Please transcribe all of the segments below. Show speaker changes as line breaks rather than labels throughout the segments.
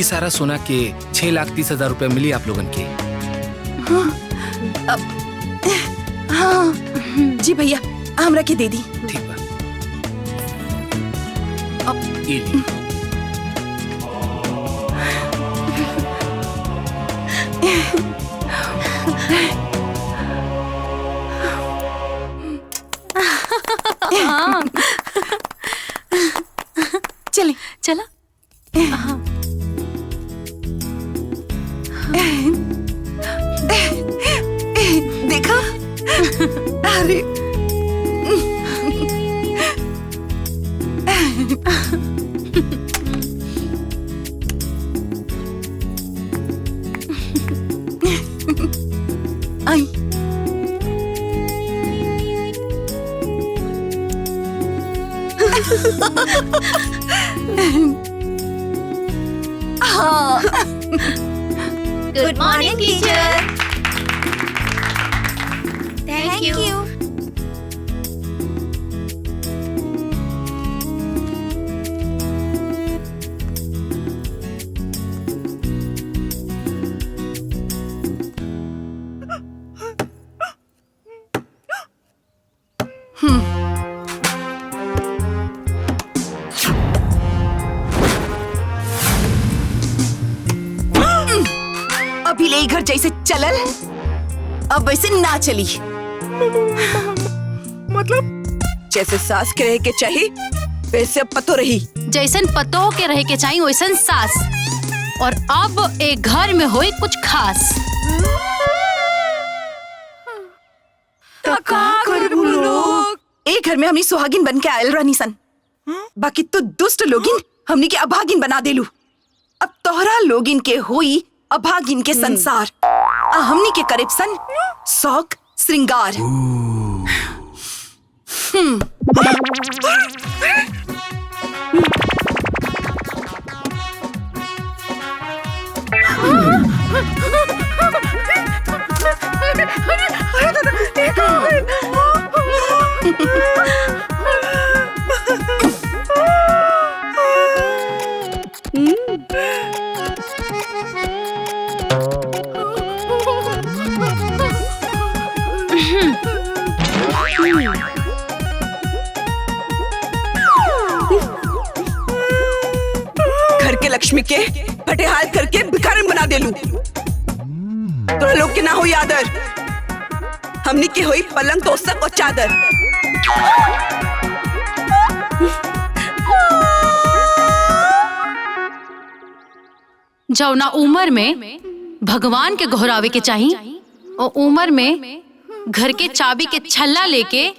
ये सारा सोना के 6,30,000 रुपए मिली आप लोगन के।
हाँ जी भैया, हमरा के दे दी।
ठीक बा। अब ये ली।
चले
चला।
देखा, अरे आई हाँ।
Good morning, teacher. Thank you.
अभी ले घर जैसे चलल, अब वैसे ना चली। मतलब जैसे सास के रहे के चाहिए वैसे अब पतो रही।
जैसन पतो के रहे के चाहिए वैसन सास। और अब एक घर में होई कुछ खास।
तो का करबू लोग? एक घर में हमनी सुहागिन बन के आयल रहनी सन, बाकी तो दुष्ट लोगिन हमनी के अभागिन बना देलू। अब तोहरा लोगिन के होई अभागिन के संसार, हमनी के करीब सन शौक श्रृंगार। घर के लक्ष्मी के फटेहाल करके भिखारन बना देलू। तोरा लोग के ना होई आदर, हमनी के होई पलंग तोसक और चादर।
जौना उम्र में भगवान के घोरावे के चाहिए, और उम्र में घर के चाबी के छल्ला लेके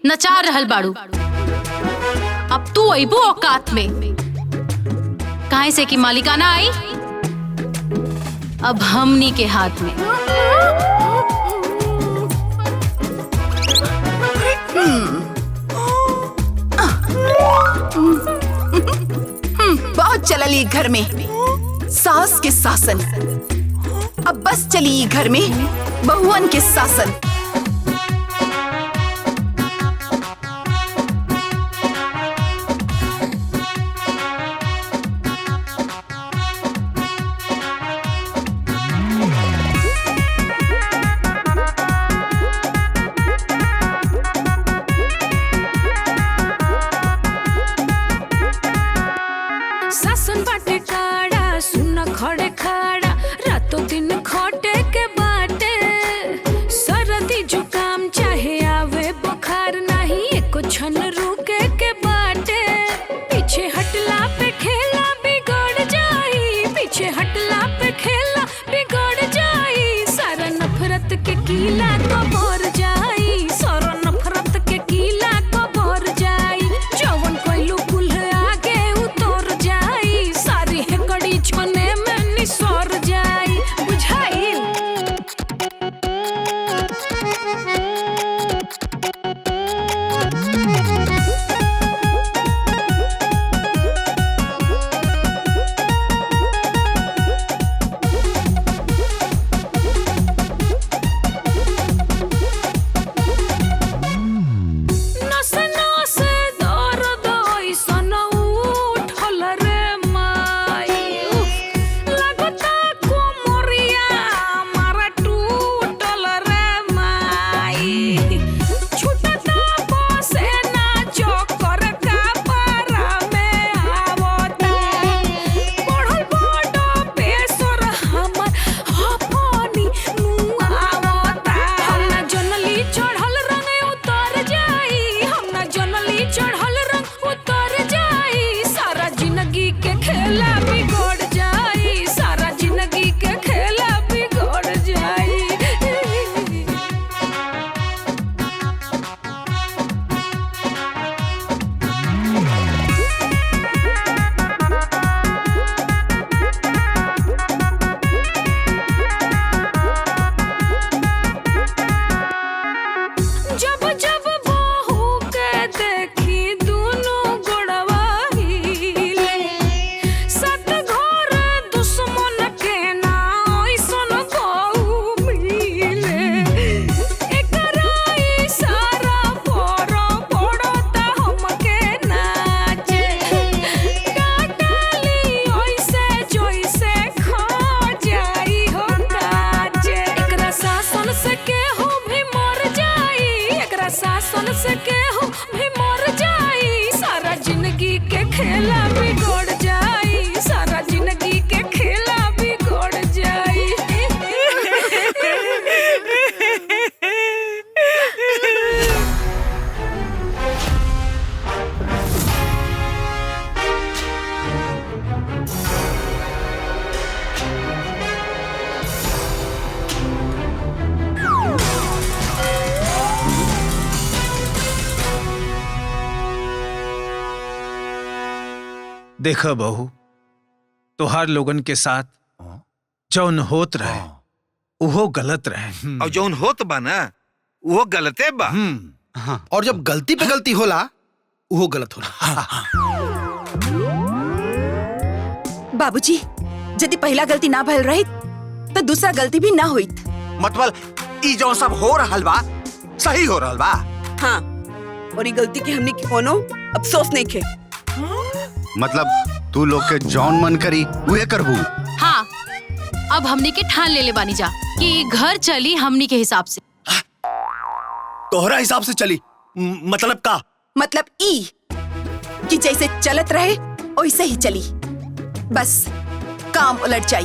नचा रहल बाड़ू। अब तू अइबू औकात में, काहे से कि मालिकाना आई अब हमनी के हाथ में।
बहुत चलली घर में सास के शासन, अब बस चली घर में बहुअन के शासन।
सासन बाटे काड़ा, सुन खड़े खाड़ा, रातों दिन खोटे के बाटे। सर्दी जुकाम चाहे आवे बुखार, नहीं एको क्षण रुके के बाटे। पीछे हटला पे खेला बिगड़ जाई, पीछे हटला पे खेला बिगड़ जाई। सारा नफरत के कीला को भर जाई, सारा नफरत के कीला को भर जाई। जवन कोइलू कुल आगे उतर जाई, सारी हेकड़ी छने में निसर जाई। बुझाई सन से केहू भी मर जाई, सारा जिंदगी के खेला बिगड़ जाई, सारा जिंदगी के खेला बिगड़ जाई।
देखो बहू, तोहार लोगन के साथ जौन होत रहे उहो गलत रहे।
और जौन होत बा ना वो गलते बा।
और जब गलती पे गलती होला वो गलत होला।
बाबूजी, यदि पहला गलती ना भइल रही तो दूसरा गलती भी ना होइत।
मतलब ई जो सब हो रहल बा सही हो रहल बा।
हाँ, और ये गलती की हमने कोनो अफसोस नहीं खे।
मतलब तू लोग के जौन मन करी उहे करबू।
हाँ, अब हमनी के ठान ले बानी जा कि घर चली हमनी के हिसाब से।
तोहरा हिसाब से चली मतलब का?
मतलब ई कि जैसे चलत रहे वैसे ही चली, बस काम उलट जाई।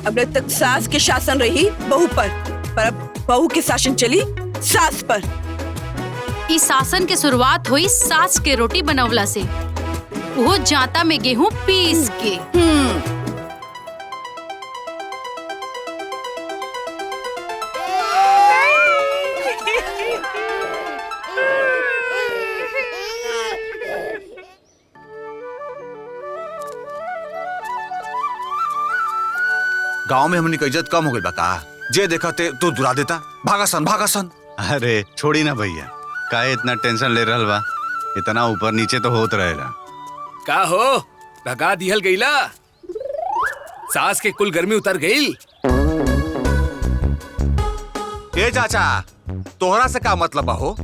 अब तक सास के शासन रही बहू पर अब बहू के शासन चली सास पर।
इस शासन के शुरुआत हुई सास के रोटी बनवला से, वो जाता में गेहूं पीस के।
गांव में हमनी का इज्जत कम हो गई बा का? जे देखा ते तो दुरा देता। भागासन भागासन।
अरे छोड़ी ना भैया, काहे इतना टेंशन ले रहल बा? इतना ऊपर नीचे तो होत रहेला।
का हो, भगा दिहल गईला? सास के कुल गर्मी उतर गई।
ए चाचा, तोहरा से का मतलब हो?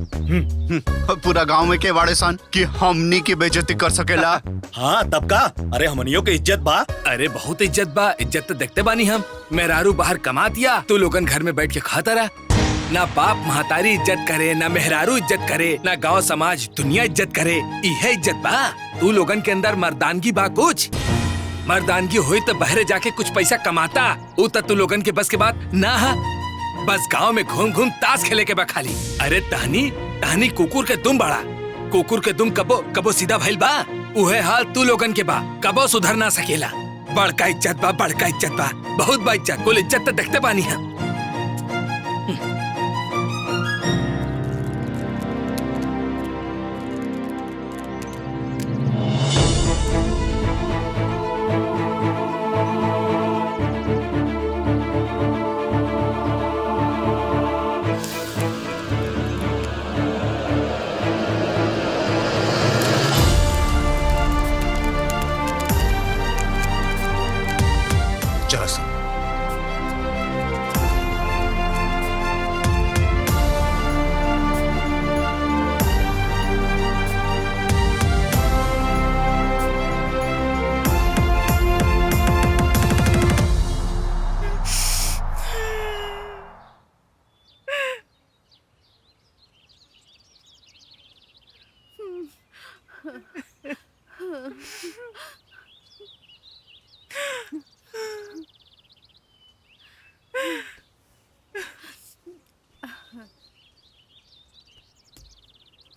पूरा गांव में के वाड़े सन कि हमनी की बेइज्जती कर सकेला।
हाँ तब का? अरे हमनियों के इज्जत बा।
अरे बहुत इज्जत बा, इज्जत तो देखते बानी हम। मेहरारू बाहर कमा दिया, तू लोगन घर में बैठ के खाता रहा। ना बाप महतारी इज्जत करे, ना मेहरारू इज्जत करे, ना गांव समाज दुनिया इज्जत करे। इहे इज्जत बा? तू लोगन के अंदर मर्दानगी बा कुछ? मर्दानगी हुई तो बहरे जाके कुछ पैसा कमाता, वो तू लोगन के बस के बात ना हा। बस गांव में घूम घूम ताश खेले के बा खाली। अरे टहनी कुकुर के दुम बड़ा, कुकुर के दुम कबो सीधा भइल बा? उहे हाल तू लोगन के बा, कबो सुधर ना सकेला। बड़का इज्जत बा, बड़का इज्जत बा, बहुत बा इज्जत। कुल इज्जत तो देखते बानी हम।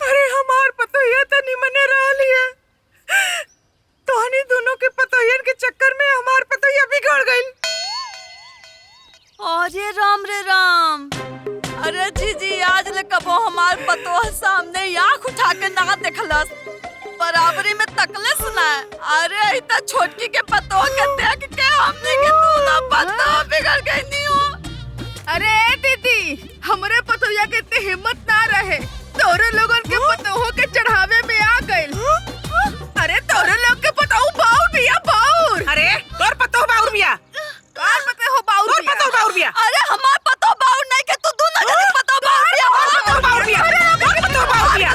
अरे हमार पतोहिया तो निमने रह लिया। तोहनी दोनों के पतोहियन के चक्कर में हमार पतोहिया बिगड़ गई। अरे राम रे राम। अरे जीजी आज ले कबो हमार पतोह सामने आँख उठा के ना देखलस, बराबरी में तकले सुना। अरे इतना छोटकी के पतोह के देख के हमने के दूल्हा पतोह बिगड़ गई नहीं हो। अरे दीदी, हमरे पतोहिया के इतनी हिम्मत ना रहे, तोरे लोगन के पतोह के चढ़ावे में आ गइल। अरे तोरे लोग के पतोह बाउर बिया बाउर। अरे तोर पतोह बाउर बिया, तोर पतोह बाउर बिया, तोर पतोह बाउर बिया। अरे हमार पतोह बाउर नहीं के तू दोनों जने पतोह बाउर बिया, पतोह बाउर बिया, तोर पतोह बाउर बिया।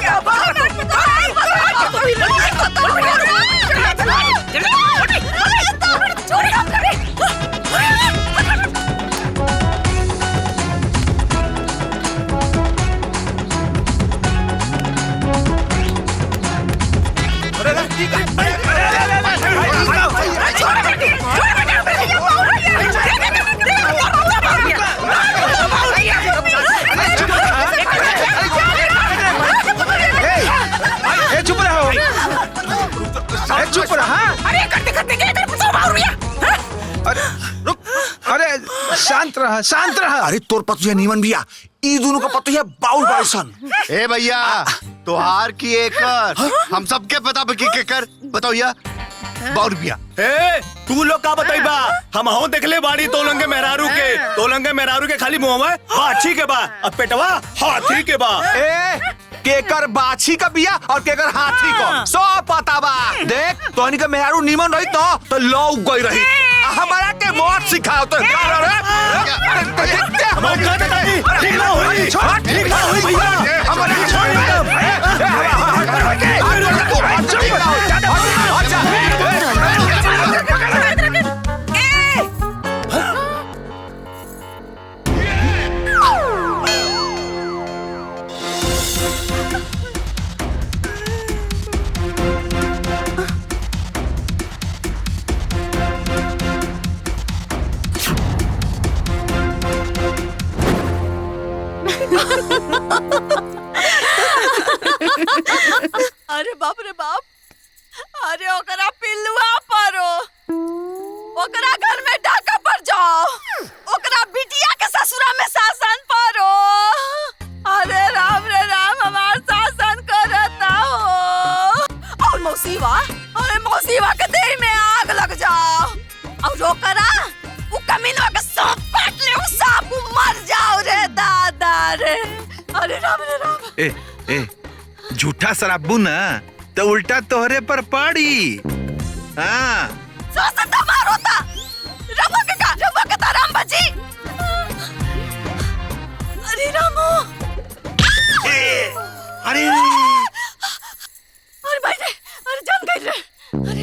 रहा, शांत रहा।
अरे तोर पतुया नीमन भैया, ई दोनों का पतुया बाउल बारिसन।
ए भैया तोहार की एकर हम सबके पता बकी के कर बताओ या बाउल भैया।
ए तू लोग का बताइबा, हम हो देखले बाड़ी तोलंगे मेहरारू के खाली मुंह में बाछी के बा, अब पेटवा हाथी के बा।
ए केकर बाछी का बिया और केकर हाथी को सब पता बा। देख तोहनी के मेहरारू नीमन रही तो लौ गई रही, हमारा के मौत सिखाओ तो
अरे बाप रे बाप, अरे ओकरा पिल्लुआ परो, ओकरा घर में डाका पड़ जाओ, ओकरा बिटिया के ससुरा में शासन परो। अरे राम रे राम, हमार शासन करता हो। और मौसीवा, अरे मौसीवा के देह में आग लग जाओ, और ओकरा वो कमीनवा के सांप काट ले, वो सांप मर जाओ रे दादा रे। अरे राम रे राम।
ए झूठा शराबू ना तो उल्टा तोहरे पर पड़ी। हाँ
सासता मारोता, रबो के राम बजी। अरे रामो,
अरे
भाई रे, अरे जान गई रे। अरे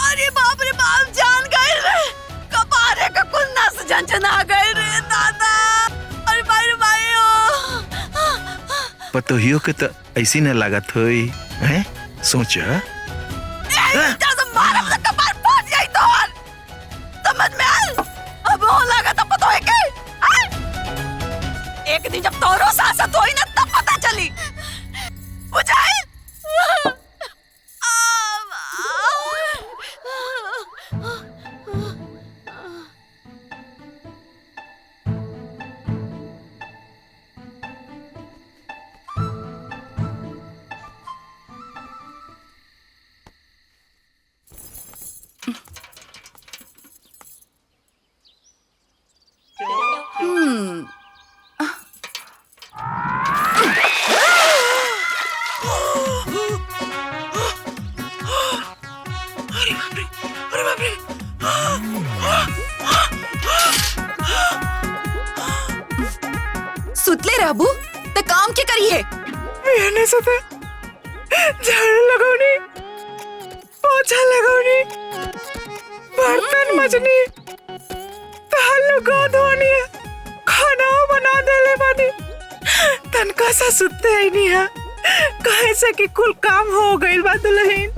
अरे बाप रे बाप, जान गई रे, कपारे का कुन्ना से झंझना गई रे दादा। अरे भाई रे भाई
पतोहियो के तो ऐसी न लागत होई हैं, सोच।
मारब तो कपार फट जाई तोर, समझ में आल? अब हो लगा तो पता है के एक दिन जब तोरो सासत होई ना तब पता चली, बुझाई?
सुतले रहबू तो काम के करी है?
मैंने सोचा झाड़ू लगाऊनी, पोछा लगाऊनी, बर्तन मजनी, तालू को धोनी है, खाना बना देले बानी। तनका सा सुते ही नहीं है, कहे से कि कुल काम हो गइल बा दुल्हन।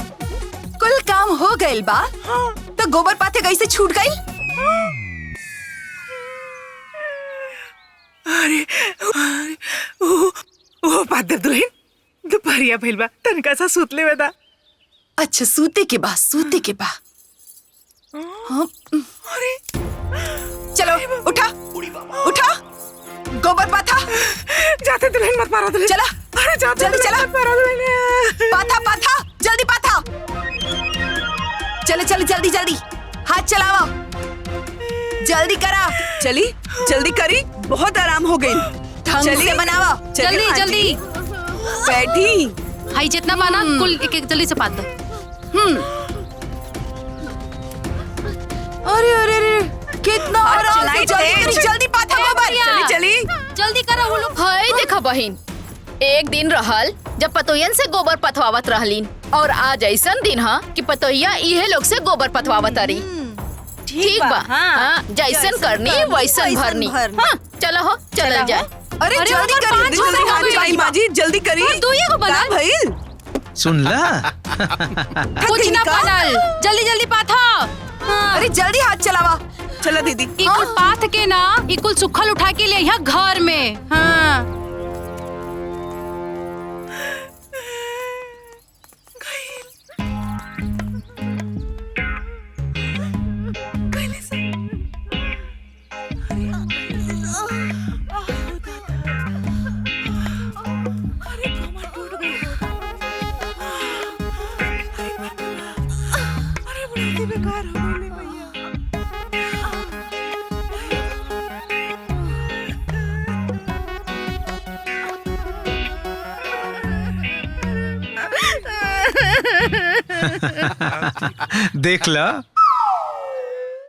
कुल काम हो गइल बा? तो गोबर पाथे कैसे छूट गइल?
अरे ओ पादर दुल्हन, दोपहरिया भइल बा, तनका सा सुतले वेदा।
अच्छा सूते के बा, सूते के बा। हाँ।
अरे
चलो उठा उठा, गोबर पाथा।
जाते दुल्हन मत मारो दुल्हन।
चला,
अरे जाते
जल्दी चला।
मत मारो दुल्हन।
पाथा पाथा, जल्दी पाथा। चलो चलो जल्दी जल्दी, हाथ चलावा, जल्दी करा।
चली जल्दी करी, बहुत आराम हो गई।
ढंग से बनावा।
जल्दी जल्दी
बैठी।
हाई जितना माना कुल एक एक जल्दी से पात दो।
अरे अरे अरे कितना आराम से, जल्दी करी, जल्दी पाथा गोबर।
चली चली
जल्दी करो वो लोग।
हाय देखा बहिन, एक दिन रहल जब पतोयन से गोबर पथवावत रहलीन, और आज ऐसन दिन हा कि पतोहिया इहे लोग से गोबर पथवावत रही। ठीक बा, हाँ, जैसन करनी वैसन भरनी। हाँ, चलो हो, चल जाए।
अरे जल्दी करी,
जल्दी माजी, जल्दी करी।
तू ये को बना
भइल?
सुन ला।
कुछ ना बनल, जल्दी जल्दी पाथा।
अरे जल्दी हाथ चलावा।
चलो दीदी।
इकुल पाथ के ना, इकुल सुखल उठा के ले यहाँ घर में। हाँ
कैले से
शादी बेकार हो गई भैया। देख ला